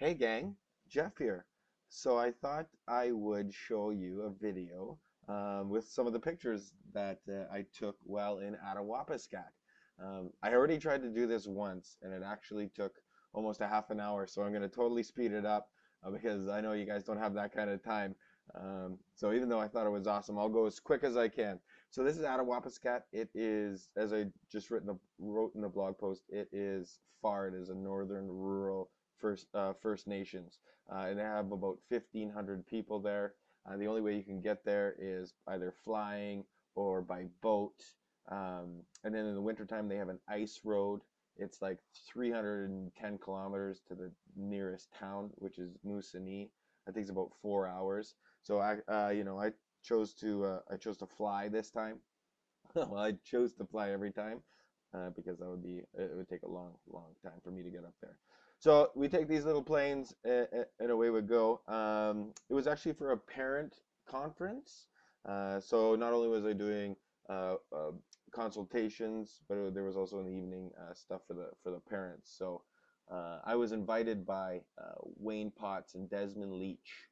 Hey gang, Jeff here. So I thought I would show you a video with some of the pictures that I took while in Attawapiskat. I already tried to do this once and it actually took almost a half an hour, so I'm going to totally speed it up because I know you guys don't have that kind of time. So even though I thought it was awesome, I'll go as quick as I can. So this is Attawapiskat. It is, as I just wrote in the blog post, it is far. It is a northern rural First Nations, and they have about 1,500 people there. The only way you can get there is either flying or by boat. And then in the wintertime, they have an ice road. It's like 310 kilometers to the nearest town, which is Moosonee. I think it's about 4 hours. So I chose to fly this time. Well, I chose to fly every time because it would take a long, long time for me to get up there. So we take these little planes and away we go. It was actually for a parent conference. So not only was I doing consultations, but there was also in the evening stuff for the parents. So I was invited by Wayne Potts and Desmond Leach.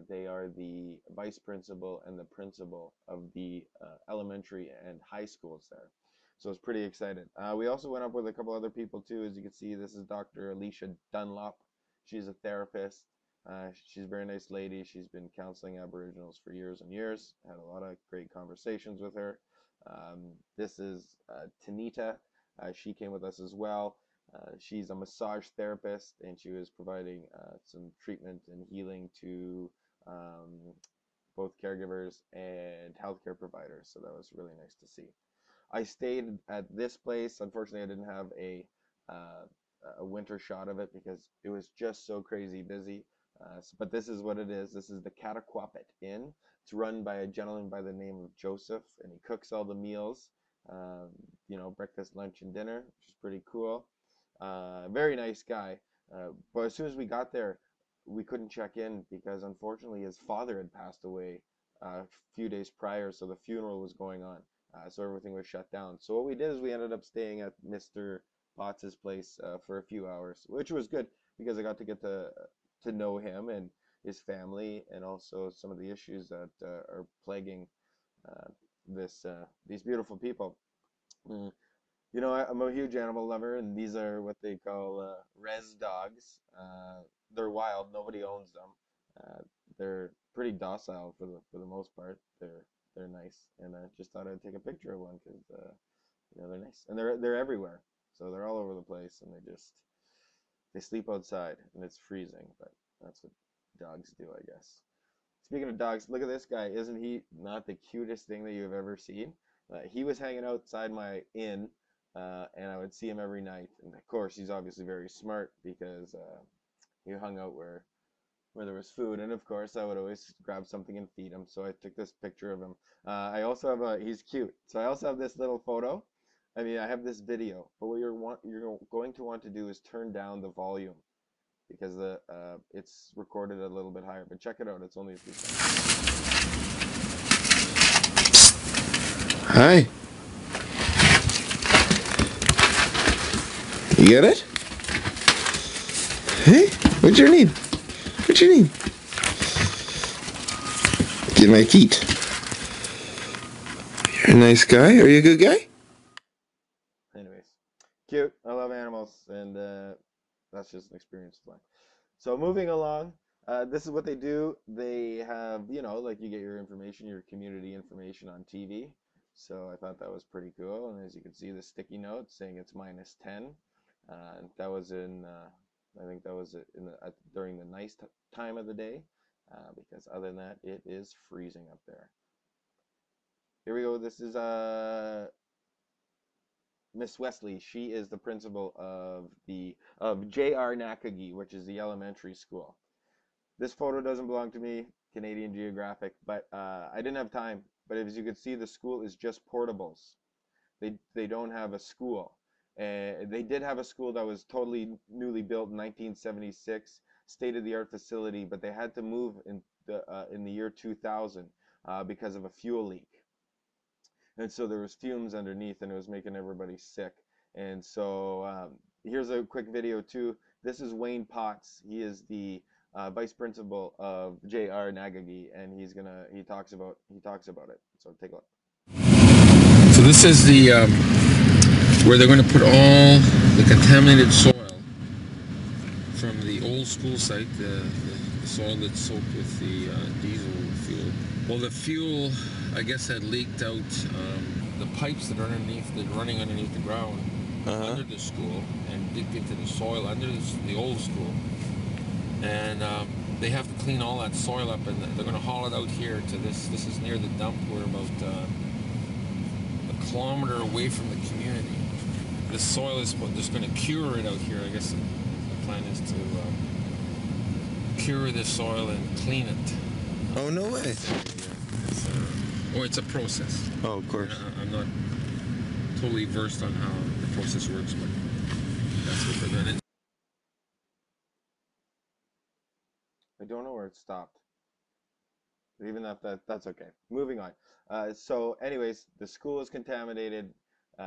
They are the vice principal and the principal of the elementary and high schools there. So I was pretty excited. We also went up with a couple other people too. As you can see, this is Dr. Alicia Dunlop. She's a therapist. She's a very nice lady. She's been counseling Aboriginals for years and years. Had a lot of great conversations with her. This is Tanita. She came with us as well. She's a massage therapist, and she was providing some treatment and healing to both caregivers and healthcare providers. So that was really nice to see. I stayed at this place. Unfortunately, I didn't have a winter shot of it because it was just so crazy busy. But this is what it is. This is the Attawapiskat Inn. It's run by a gentleman by the name of Joseph, and he cooks all the meals. Breakfast, lunch, and dinner, which is pretty cool. Very nice guy. But as soon as we got there, we couldn't check in because unfortunately his father had passed away a few days prior, so the funeral was going on. So everything was shut down. So what we did is we ended up staying at Mr. Potts's place for a few hours, which was good because I got to get to know him and his family, and also some of the issues that are plaguing uh, these beautiful people. Mm. I'm a huge animal lover, and these are what they call res dogs. They're wild; nobody owns them. Uh, they're pretty docile for the most part. They're nice, and I just thought I'd take a picture of one because they're nice, and they're everywhere. So they're all over the place, and they sleep outside, and it's freezing, but that's what dogs do, I guess. Speaking of dogs, look at this guy. Isn't he not the cutest thing that you've ever seen? He was hanging outside my inn, and I would see him every night. And of course, he's obviously very smart because he hung out where there was food. And of course, I would always grab something and feed him. So I took this picture of him. I also have he's cute. So I also have this little photo. I mean, I have this video. But what you're going to want to do is turn down the volume because it's recorded a little bit higher. But check it out. It's only a few seconds. Hi. You get it? Hey, what's your name? What's your name? Get my feet. You're a nice guy. Are you a good guy? Anyways, cute. I love animals, and that's just an experience of mine. So moving along, this is what they do. They have, like you get your information, your community information on TV. So I thought that was pretty cool. And as you can see, the sticky note saying it's -10. That was I think that was during the nice time of the day, because other than that, it is freezing up there. Here we go. This is Miss Wesley. She is the principal of J.R. Nakagi, which is the elementary school. This photo doesn't belong to me, Canadian Geographic, but I didn't have time. But as you can see, the school is just portables. They don't have a school. They did have a school that was totally newly built in 1976, state-of-the-art facility, but they had to move in the year 2000 because of a fuel leak. And so there was fumes underneath, and it was making everybody sick. And so here's a quick video too. this is Wayne Potts. He is the vice principal of J.R. Nagagi, and he talks about it. So take a look. So this is the where they're going to put all the contaminated soil from the old school site, the soil that's soaked with the diesel fuel. Well, the fuel, I guess, had leaked out the pipes that are running underneath the ground under the school and digged into the soil under the old school. And they have to clean all that soil up, and they're going to haul it out here to this. This is near the dump. We're about a kilometer away from the community. This soil is just going to cure it out here. I guess the plan is to cure this soil and clean it. Oh, no way. It's a process. Oh, of course. I'm not totally versed on how the process works, but that's what they're doing. I don't know where it stopped. But even that's okay. Moving on. So anyways, the school is contaminated,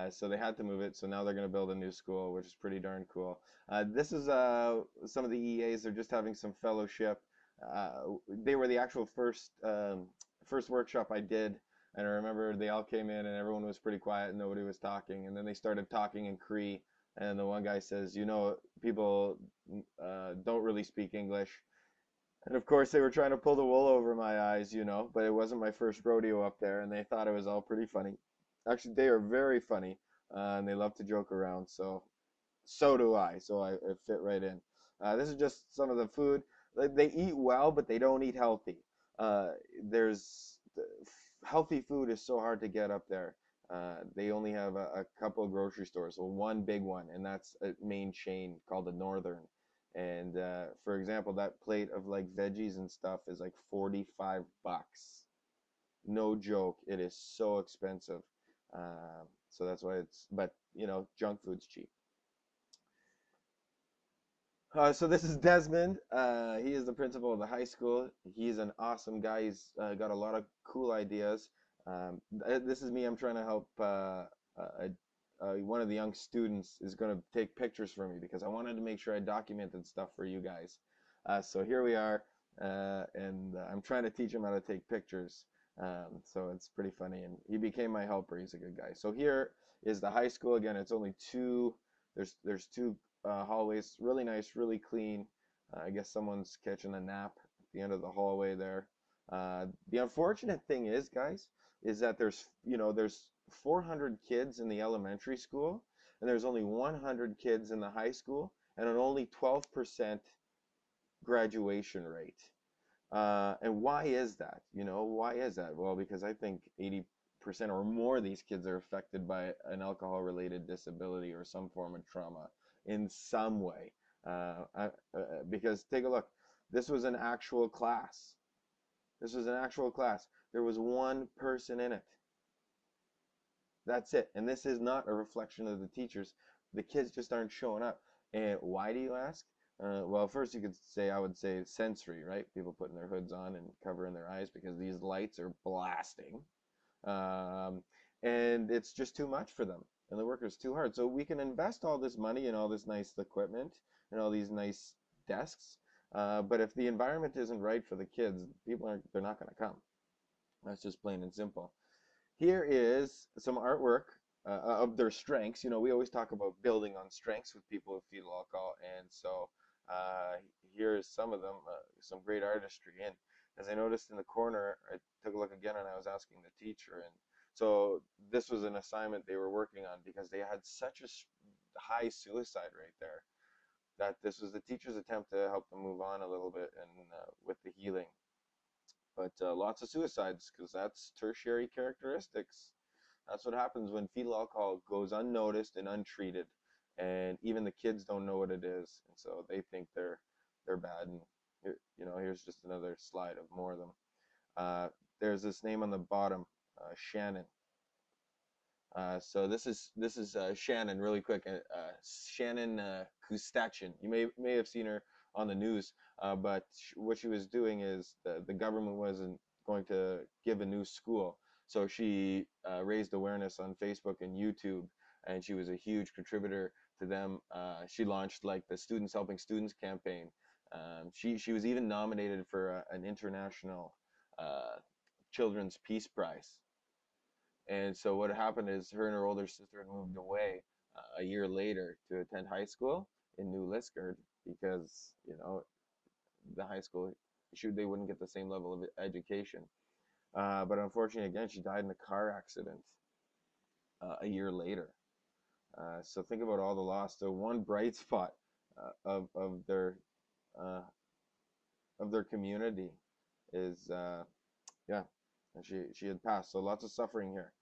so they had to move it. So now they're going to build a new school, which is pretty darn cool. This is some of the EAs. They're just having some fellowship. They were the actual first workshop I did, and I remember they all came in and everyone was pretty quiet and nobody was talking, and then they started talking in Cree, and the one guy says, people don't really speak English. And of course they were trying to pull the wool over my eyes, but it wasn't my first rodeo up there, and they thought it was all pretty funny. Actually, they are very funny, and they love to joke around, so do I, so it fit right in. This is just some of the food. They eat well, but they don't eat healthy. Healthy food is so hard to get up there. They only have a couple of grocery stores, well, one big one, and that's a main chain called the Northern. And for example, that plate of like veggies and stuff is like $45. No joke, it is so expensive. So that's why but junk food's cheap. So this is Desmond. He is the principal of the high school. He's an awesome guy. He's got a lot of cool ideas. This is me. I'm trying to help. One of the young students is going to take pictures for me because I wanted to make sure I documented stuff for you guys. So here we are, and I'm trying to teach him how to take pictures. So it's pretty funny, and he became my helper. He's a good guy. So here is the high school. Again, it's only two. There's two hallways, really nice, really clean. I guess someone's catching a nap at the end of the hallway there. The unfortunate thing is, guys, is that there's 400 kids in the elementary school, and there's only 100 kids in the high school, and an only 12% graduation rate. And why is that? Why is that? Well, because I think 80% or more of these kids are affected by an alcohol-related disability or some form of trauma in some way. Because take a look, this was an actual class. There was one person in it. That's it. And this is not a reflection of the teachers. The kids just aren't showing up. And why, do you ask? Well, first I would say sensory, right? People putting their hoods on and covering their eyes because these lights are blasting. And it's just too much for them. And the work is too hard. So we can invest all this money in all this nice equipment and all these nice desks. But if the environment isn't right for the kids, they're not going to come. That's just plain and simple. Here is some artwork of their strengths. We always talk about building on strengths with people with fetal alcohol, and so here's some of them, some great artistry. And as I noticed in the corner, I took a look again and I was asking the teacher, and so this was an assignment they were working on because they had such a high suicide rate there that this was the teacher's attempt to help them move on a little bit and with the healing. But lots of suicides because that's tertiary characteristics. That's what happens when fetal alcohol goes unnoticed and untreated, and even the kids don't know what it is, and so they think they're bad. And here's just another slide of more of them. There's this name on the bottom, Shannon. So this is Shannon, really quick. Shannon Kustachin. You may have seen her on the news, but what she was doing is the government wasn't going to give a new school, so she raised awareness on Facebook and YouTube, and she was a huge contributor to them. She launched like the Students Helping Students campaign. She was even nominated for an international Children's Peace Prize. And so what happened is her and her older sister had moved away a year later to attend high school in New Liskeard because, you know, the high school, they wouldn't get the same level of education. But unfortunately, again, she died in a car accident a year later. So think about all the loss. So one bright spot of their community is yeah, and she had passed. So lots of suffering here.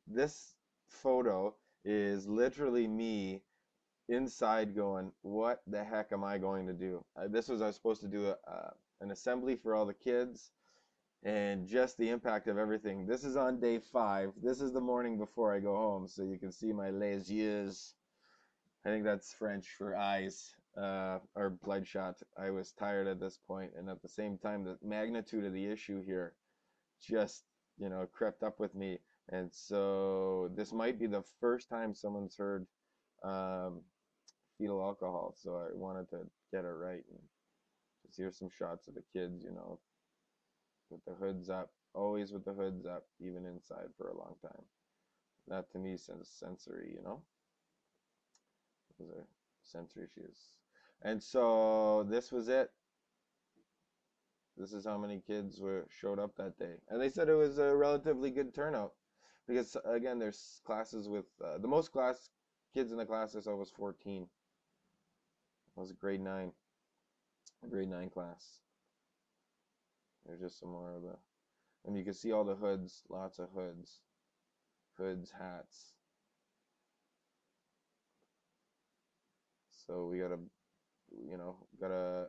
This photo is literally me inside going, what the heck am I going to do? I was supposed to do an assembly for all the kids, and just the impact of everything. This is on day 5. This is the morning before I go home, so you can see my les yeux. I think that's French for eyes, or bloodshot. I was tired at this point, and at the same time, the magnitude of the issue here just, you know, crept up with me. And so this might be the first time someone's heard fetal alcohol, so I wanted to get it right. And just here's some shots of the kids, you know, with the hoods up, always with the hoods up, even inside for a long time. That to me says sensory, you know. Those are sensory issues. And so this was it. This is how many kids showed up that day. And they said it was a relatively good turnout. Because again, there's classes with, the most kids in the class I saw was 14. That was grade 9 class. There's just some more of the, and you can see all the hoods, lots of hoods, hats. So we gotta, you know,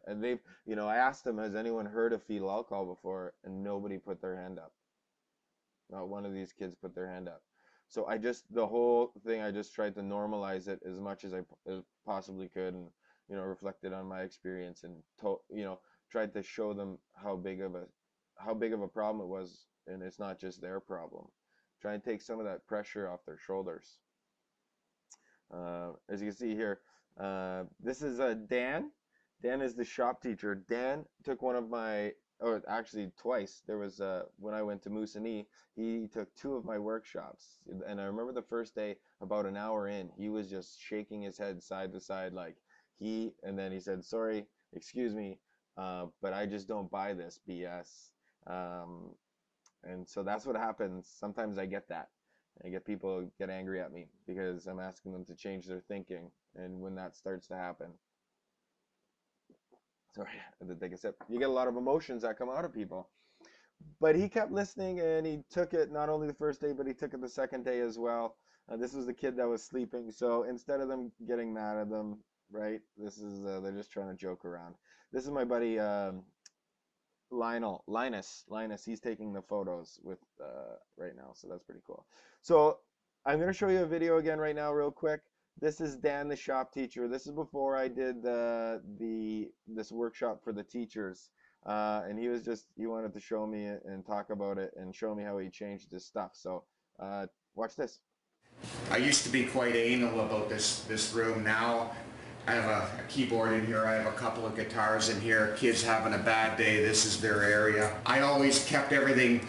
and they've, you know, I asked them, has anyone heard of fetal alcohol before? And nobody put their hand up. Not one of these kids put their hand up. So the whole thing, I just tried to normalize it as much as I possibly could, and, you know, reflected on my experience, and you know, tried to show them how big of a problem it was, and it's not just their problem. Try and take some of that pressure off their shoulders. As you can see here, this is Dan. Dan is the shop teacher. Dan took one of my, or actually twice. There was when I went to Moosonee, he took 2 of my workshops, and I remember the first day, about an hour in, he was just shaking his head side to side, like and then he said, sorry, excuse me, but I just don't buy this BS. And so that's what happens. Sometimes I get that. I get people get angry at me because I'm asking them to change their thinking, and when that starts to happen, sorry, I had to take a sip. You get a lot of emotions that come out of people. But he kept listening, and he took it not only the first day, but he took it the second day as well. This was the kid that was sleeping, so instead of them getting mad at them, right, this is they're just trying to joke around. This is my buddy Linus, he's taking the photos with right now, so that's pretty cool. So I'm going to show you a video again right now real quick. This is Dan, the shop teacher. This is before I did this workshop for the teachers, and he wanted to show me it and talk about it and show me how he changed his stuff. So watch this. I used to be quite anal about this room. Now I have a keyboard in here, I have a couple of guitars in here, kids having a bad day, this is their area. I always kept everything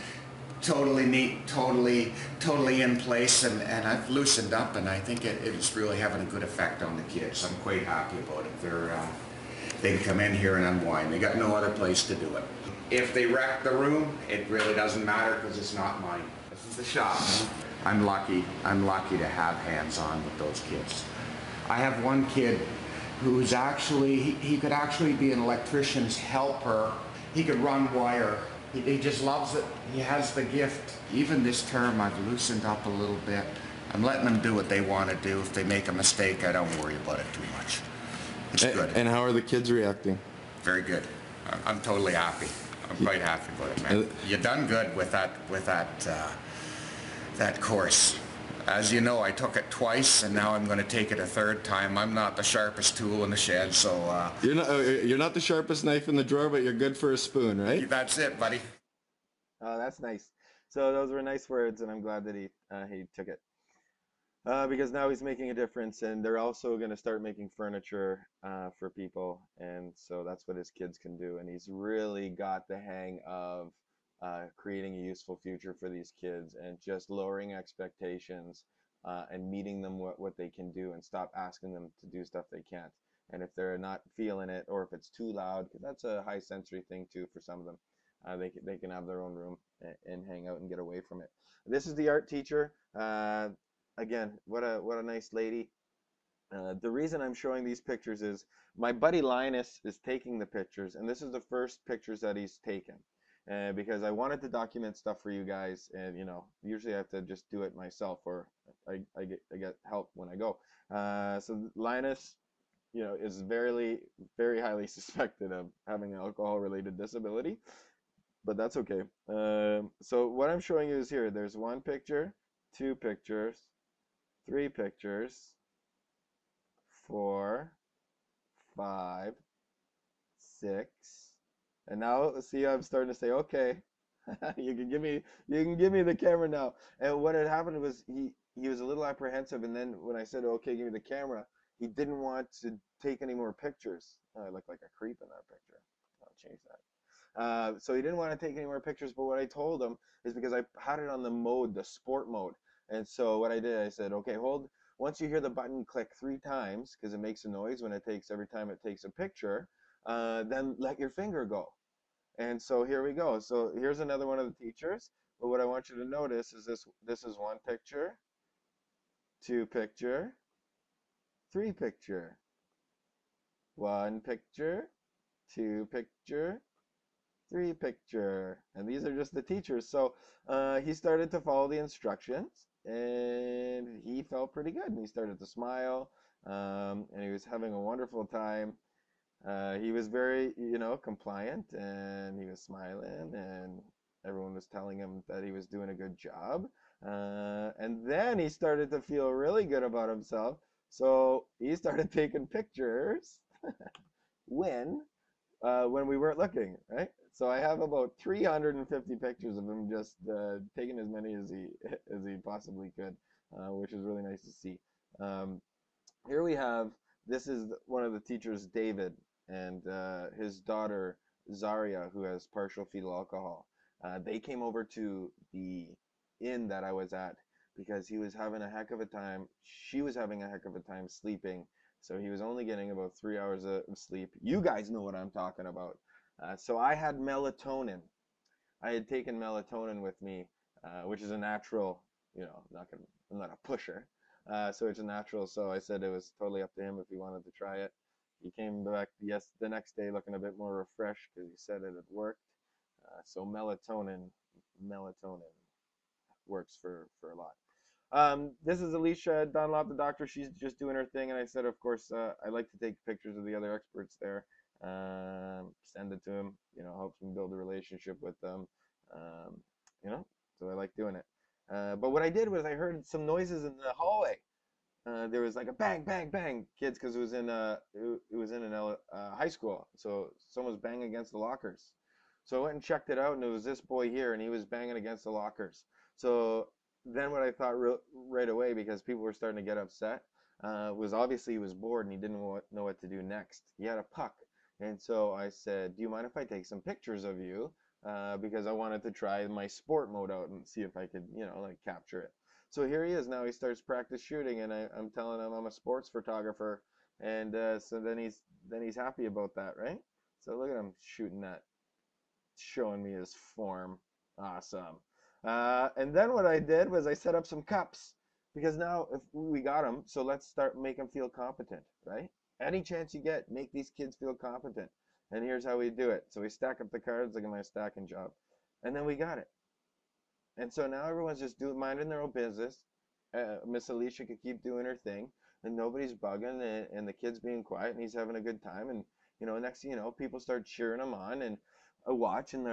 totally neat, totally in place, and I've loosened up, and I think it's really having a good effect on the kids. I'm quite happy about it. They can come in here and unwind. They got no other place to do it. If they wreck the room, it really doesn't matter because it's not mine. This is the shop. I'm lucky to have hands-on with those kids. I have one kid who's actually, he could actually be an electrician's helper. He could run wire. He just loves it. He has the gift. Even this term, I've loosened up a little bit. I'm letting them do what they want to do. If they make a mistake, I don't worry about it too much. It's good. And how are the kids reacting? Very good. I'm totally happy. I'm quite happy about it, man. You done good with that course. As you know, I took it twice, and now I'm going to take it a 3rd time. I'm not the sharpest tool in the shed, so... You're not the sharpest knife in the drawer, but you're good for a spoon, right? That's it, buddy. Oh, that's nice. So those were nice words, and I'm glad that he took it. because now he's making a difference, and they're also going to start making furniture for people, and so that's what his kids can do. And he's really got the hang of creating a useful future for these kids and just lowering expectations and meeting them what they can do and stop asking them to do stuff they can't. And if they're not feeling it, or if it's too loud, because that's a high sensory thing too for some of them, they can have their own room and hang out and get away from it. This is the art teacher. Again, what a nice lady. The reason I'm showing these pictures is my buddy Linus is taking the pictures, and this is the first pictures that he's taken. Because I wanted to document stuff for you guys, and usually I have to just do it myself, or I get help when I go. So Linus, is very highly suspected of having an alcohol-related disability, but that's okay. So what I'm showing you is here. There's one picture, two pictures, three pictures, 4, 5, 6, and now see, I'm starting to say, okay, you can give me the camera now. And what had happened was he was a little apprehensive, and then when I said, okay, give me the camera, he didn't want to take any more pictures. Oh, I look like a creep in that picture. I'll change that. So he didn't want to take any more pictures, but what I told him is, because I had it on the sport mode. And so what I did, I said, okay, once you hear the button click 3 times, because it makes a noise every time it takes a picture, then let your finger go. And so here we go. So here's another one of the teachers. But what I want you to notice is this is 1 picture, 2 picture, 3 picture, 1 picture, 2 picture, 3 picture. And these are just the teachers. So he started to follow the instructions, and he felt pretty good, and he started to smile, and he was having a wonderful time. He was very, compliant, and he was smiling, and everyone was telling him that he was doing a good job. And then he started to feel really good about himself, so he started taking pictures when we weren't looking, right? So I have about 350 pictures of him, just taking as many as he possibly could, which is really nice to see. Here we have, this is one of the teachers, David, and his daughter Zaria, who has partial fetal alcohol. They came over to the inn that I was at because he was having a heck of a time. She was having a heck of a time sleeping. So he was only getting about 3 hours of sleep. You guys know what I'm talking about. So I had melatonin. I had taken melatonin with me, which is a natural, I'm not a pusher. So it's a natural. So I said it was totally up to him if he wanted to try it. He came back the next day looking a bit more refreshed because he said it had worked. So melatonin works for a lot. This is Alicia Dunlop, the doctor. She's just doing her thing, and I said, of course, I like to take pictures of the other experts there, send it to him. Helps me build a relationship with them. So I like doing it. But what I did was I heard some noises in the hallway. There was like a bang, bang, bang, kids, because it was in an high school, so someone was banging against the lockers. So I went and checked it out, and it was this boy here, and he was banging against the lockers. So then what I thought right away, because people were starting to get upset, was obviously he was bored and he didn't know what to do next. He had a puck, and so I said, do you mind if I take some pictures of you? Because I wanted to try my sport mode out and see if I could, capture it. So here he is now. He starts practice shooting, and I'm telling him I'm a sports photographer, and so then he's happy about that, right? So look at him shooting that, showing me his form. Awesome. And then what I did was I set up some cups, because now if we got him, so let's start make him feel competent, right? Any chance you get, make these kids feel competent. And here's how we do it. So we stack up the cards, look at my stacking job, and then we got it. And so now everyone's just minding their own business. Miss Alicia could keep doing her thing, and nobody's bugging, and the kid's being quiet, and he's having a good time. And next thing you know, people start cheering him on, and I watch, and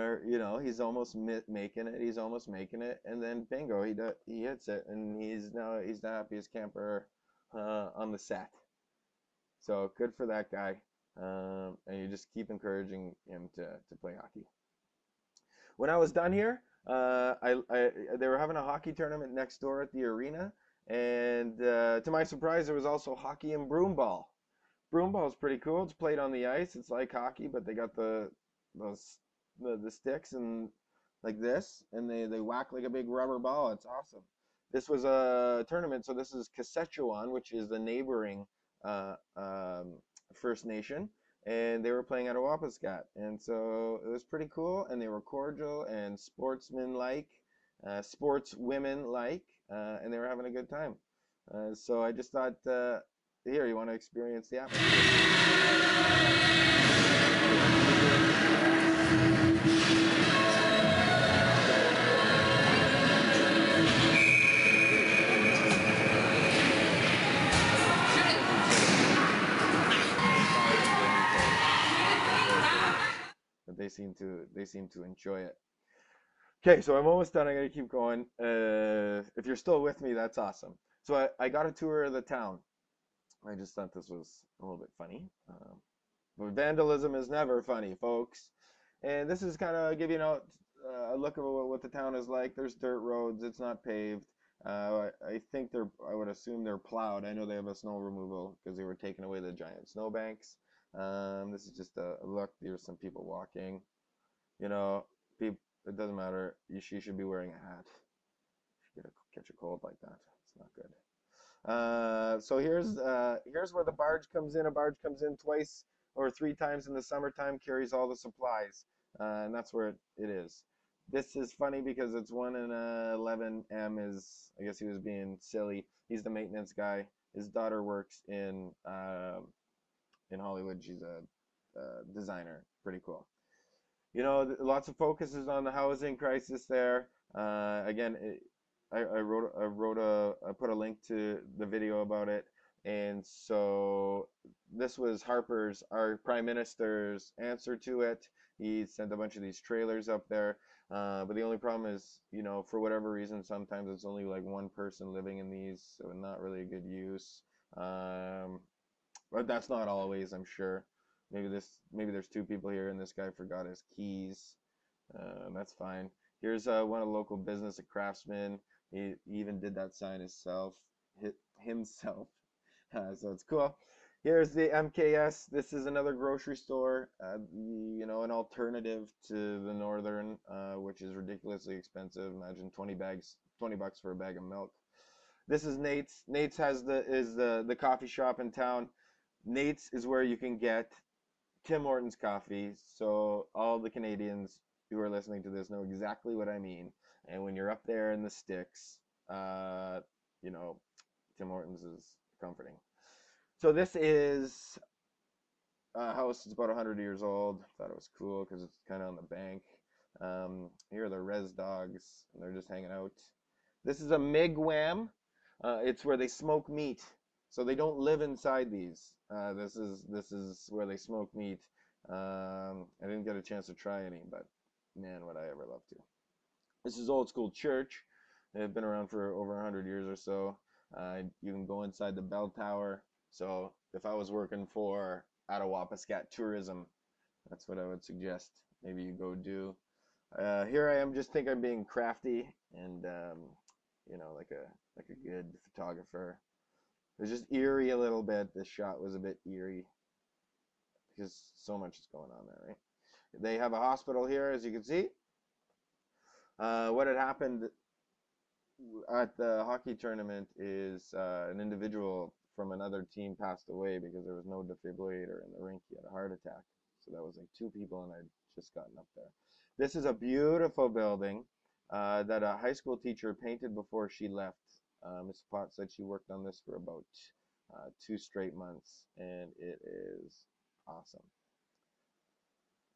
he's almost making it. He's almost making it, and then bingo, he hits it, and he's the happiest camper on the set. So good for that guy. And you just keep encouraging him to play hockey. When I was done here, they were having a hockey tournament next door at the arena, And to my surprise, there was also hockey and broomball. Broomball is pretty cool. It's played on the ice. It's like hockey, but they got those the sticks and like this, and they whack like a big rubber ball. It's awesome. This was a tournament, so this is Kashechewan, which is the neighboring uh, um, First Nation, and they were playing at Attawapiskat, and so it was pretty cool. And they were cordial and sportsman-like, sportswomen-like, and they were having a good time. So I just thought, here, you want to experience the atmosphere? But they seem to enjoy it. Okay, so I'm almost done. I'm gonna keep going. If you're still with me, that's awesome. So I got a tour of the town. I just thought this was a little bit funny. But vandalism is never funny, folks. And this is kind of giving out a look at what the town is like. There's dirt roads. It's not paved. I think I would assume they're plowed. I know they have a snow removal because they were taking away the giant snowbanks. This is just a look. There's some people walking. You know, people, it doesn't matter. You should be wearing a hat. You catch a cold like that. It's not good. So here's where the barge comes in. A barge comes in twice or three times in the summertime, carries all the supplies, and that's where it is. This is funny because it's 1 in 11. M is, I guess he was being silly. He's the maintenance guy. His daughter works in Hollywood. She's a designer. Pretty cool. You know, lots of focus is on the housing crisis there. Again, I put a link to the video about it, and so this was our Prime Minister's answer to it. He sent a bunch of these trailers up there, but the only problem is, you know, for whatever reason, sometimes it's only like one person living in these, so not really a good use. But that's not always, I'm sure. Maybe there's two people here, and this guy forgot his keys. That's fine. Here's one of the local business, a craftsman. He even did that sign himself. So it's cool. Here's the MKS. This is another grocery store. You know, an alternative to the Northern, which is ridiculously expensive. Imagine 20 bucks for a bag of milk. This is Nate's. Nate's is the coffee shop in town. Nate's is where you can get Tim Hortons coffee. So all the Canadians who are listening to this know exactly what I mean. And when you're up there in the sticks, you know, Tim Hortons is comforting. So this is a house that's about 100 years old. Thought it was cool because it's kind of on the bank. Here are the res dogs, and they're just hanging out. This is a migwam. It's where they smoke meat. So they don't live inside these. This is where they smoke meat. I didn't get a chance to try any, but man, would I ever love to. This is old school church. They've been around for over 100 years or so. You can go inside the bell tower. So if I was working for Attawapiskat tourism, that's what I would suggest. Maybe you go do. Here I am. Just think I'm being crafty and you know, like a good photographer. It was just eerie a little bit. This shot was a bit eerie because so much is going on there, right? They have a hospital here, as you can see. What had happened at the hockey tournament is an individual from another team passed away because there was no defibrillator in the rink. He had a heart attack. So that was like 2 people, and I'd just gotten up there. This is a beautiful building that a high school teacher painted before she left. Ms. Potts said she worked on this for about 2 straight months, and it is awesome.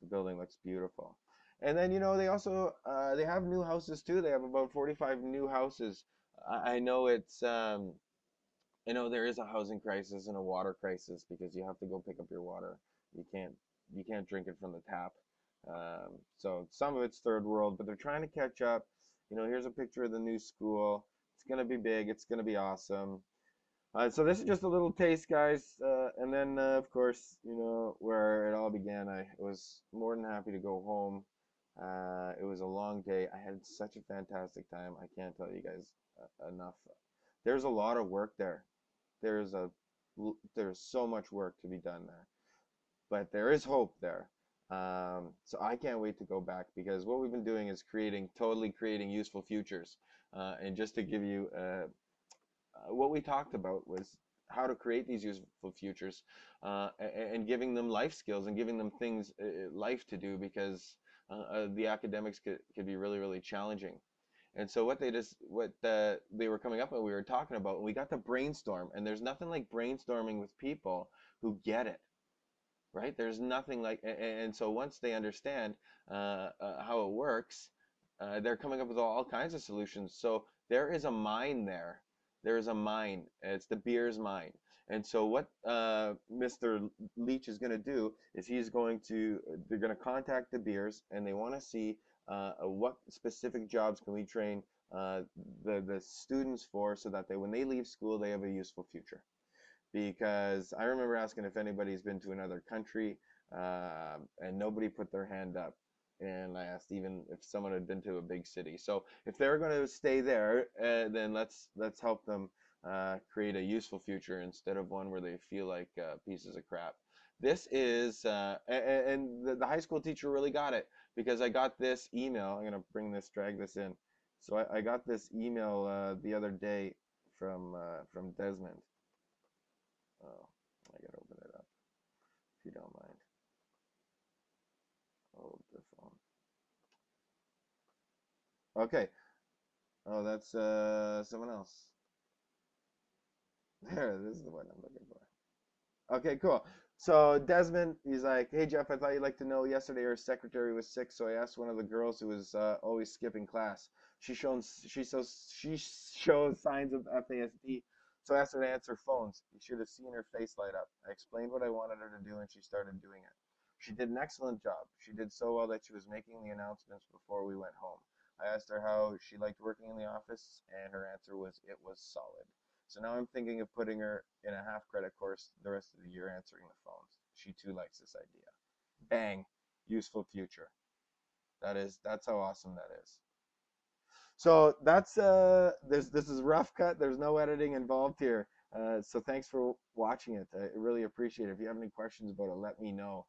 The building looks beautiful. And then, you know, they also they have new houses too. They have about 45 new houses. I know it's you know, there is a housing crisis and a water crisis because you have to go pick up your water. You can't drink it from the tap. So some of it's third world, but they're trying to catch up. You know, here's a picture of the new school. It's gonna be big. It's gonna be awesome. So this is just a little taste, guys. And then, of course, you know, where it all began, I was more than happy to go home. It was a long day. I had such a fantastic time. I can't tell you guys enough. there's a lot of work there. There's a there's so much work to be done there, but there is hope there. So I can't wait to go back, because what we've been doing is totally creating useful futures. And just to give you what we talked about was how to create these useful futures, and giving them life skills and giving them things, life to do, because the academics could be really, really challenging. And so they were coming up and we were talking about, and we got to brainstorm, and there's nothing like brainstorming with people who get it, right? There's nothing like, and so once they understand how it works, they're coming up with all kinds of solutions. So there is a mine there. There is a mine. It's the beer's mine. And so what Mr. Leach is going to do is they're going to contact the beers, and they want to see what specific jobs can we train the students for, so that when they leave school, they have a useful future. Because I remember asking if anybody's been to another country, and nobody put their hand up. And I asked even if someone had been to a big city. So if they're going to stay there, then let's help them create a useful future, instead of one where they feel like pieces of crap. This is, and the high school teacher really got it, because I got this email. I'm going to drag this in. So I got this email the other day from Desmond. Oh, I gotta open it up, if you don't mind. Hold the phone. Okay. Oh, that's someone else. There, this is the one I'm looking for. Okay, cool. So Desmond, he's like, "Hey Jeff, I thought you'd like to know. Yesterday our secretary was sick, so I asked one of the girls who was always skipping class. She shows signs of FASD. So I asked her to answer phones. You should have seen her face light up. I explained what I wanted her to do, and she started doing it. She did an excellent job. She did so well that she was making the announcements before we went home. I asked her how she liked working in the office, and her answer was it was solid. So now I'm thinking of putting her in a half-credit course the rest of the year answering the phones. She too likes this idea." Bang. Useful future. That's how awesome that is. So that's this is rough cut. There's no editing involved here. So thanks for watching it. I really appreciate it. If you have any questions about it, let me know.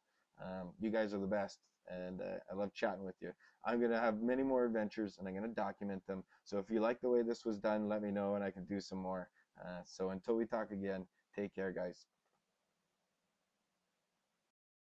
You guys are the best, and I love chatting with you. I'm gonna have many more adventures, and I'm gonna document them. So if you like the way this was done, let me know, and I can do some more. So until we talk again, take care, guys.